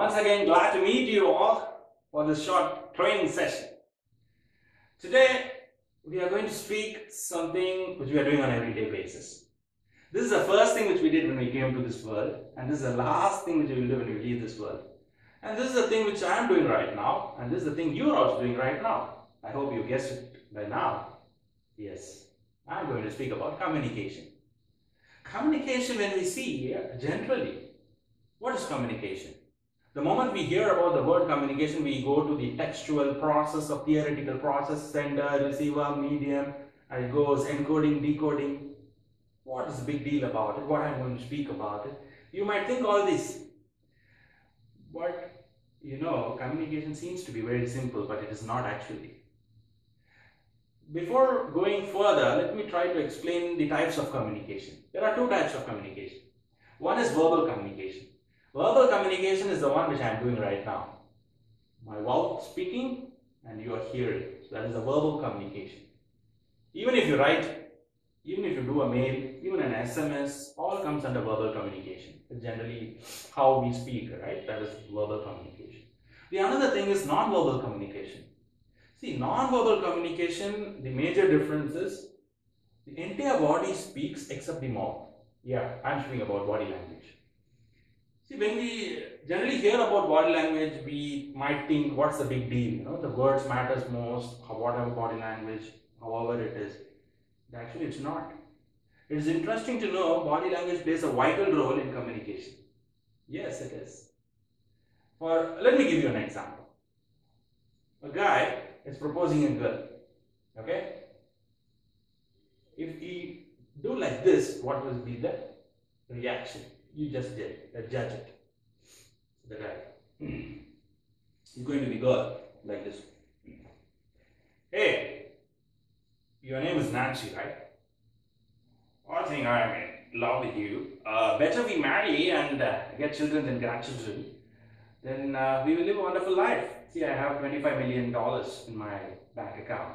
Once again, glad to meet you all for this short training session. Today, we are going to speak something which we are doing on an everyday basis. This is the first thing which we did when we came to this world, and this is the last thing which we will do when we leave this world. And this is the thing which I am doing right now, and this is the thing you are also doing right now. I hope you guessed it by now. Yes, I am going to speak about communication. Communication, when we see here, generally, what is communication? The moment we hear about the word communication, we go to the textual process of theoretical process, sender, receiver, medium, and it goes encoding, decoding. What is the big deal about it? What I'm going to speak about it? You might think all this. But, communication seems to be very simple, but it is not actually. Before going further, let me try to explain the types of communication. There are two types of communication. One is verbal communication. Verbal communication is the one which I am doing right now. My mouth speaking and you are hearing. So that is a verbal communication. Even if you write, even if you do a mail, even an SMS, all comes under verbal communication. It's generally how we speak, right? That is verbal communication. The another thing is non-verbal communication. See, non-verbal communication, the major difference is the entire body speaks except the mouth. Yeah, I'm speaking about body language. See, when we generally hear about body language, we might think, what's the big deal? The words matters most, whatever body language, however it is. Actually, it's not. It is interesting to know body language plays a vital role in communication. Yes, it is. Let me give you an example. A guy is proposing a girl. Okay? If he do like this, what will be the reaction? You just judge it. The guy. He's going to be girl like this. Hey, your name is Nancy, right? I think I am in love with you. Better we marry and get children and grandchildren. Then we will live a wonderful life. See, I have $25 million in my bank account.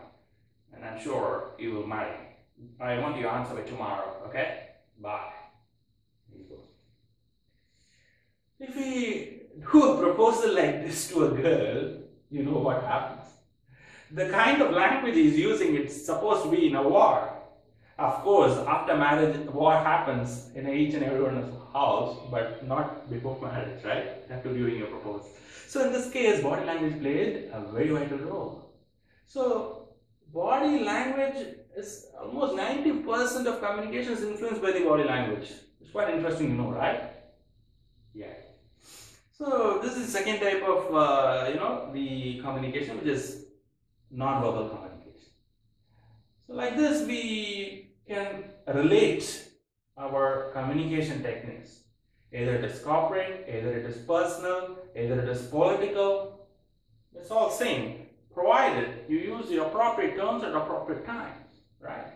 And I'm sure you will marry me. I want your answer by tomorrow, okay? Bye. If we do a proposal like this to a girl, you know what happens. The kind of language he's using, it's supposed to be in a war. Of course, after marriage, war happens in each and everyone's house, but not before marriage, right? After during your proposal. So in this case, body language played a very vital role. So body language is almost 90% of communication is influenced by the body language. It's quite interesting to know, right? Yeah. So this is the second type of, the communication, which is non-verbal communication. So like this, we can relate our communication techniques. Either it is corporate, either it is personal, either it is political. It's all same, provided you use the appropriate terms at appropriate times, right?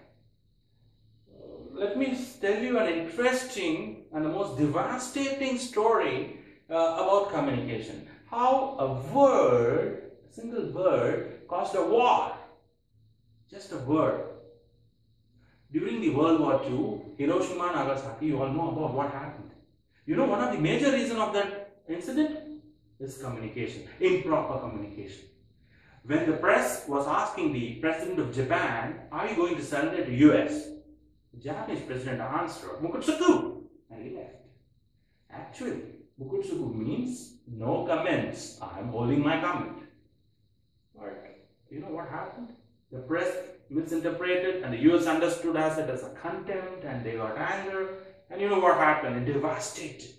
Let me tell you an interesting and the most devastating story about communication. How a single word caused a war. Just a word. During the World War II, Hiroshima and Nagasaki, you all know about what happened. One of the major reasons of that incident is communication, improper communication. When the press was asking the president of Japan, are you going to surrender to US? The Japanese president answered, Mukutsuku, and he left. Actually, Mukutsuku means no comments. I am holding my comment. But you know what happened? The press misinterpreted and the US understood it as a contempt and they got anger. And you know what happened? It devastated.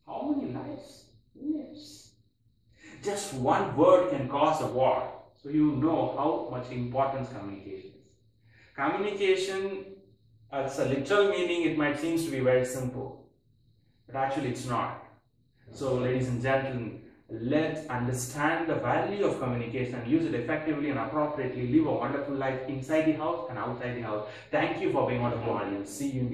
How many lives? Yes. Just one word can cause a war. So you know how much importance communication is. Communication, as a literal meaning, it might seem to be very simple. But actually it's not. So ladies and gentlemen, let's understand the value of communication and use it effectively and appropriately. Live a wonderful life inside the house and outside the house. Thank you for being a wonderful audience. See you in the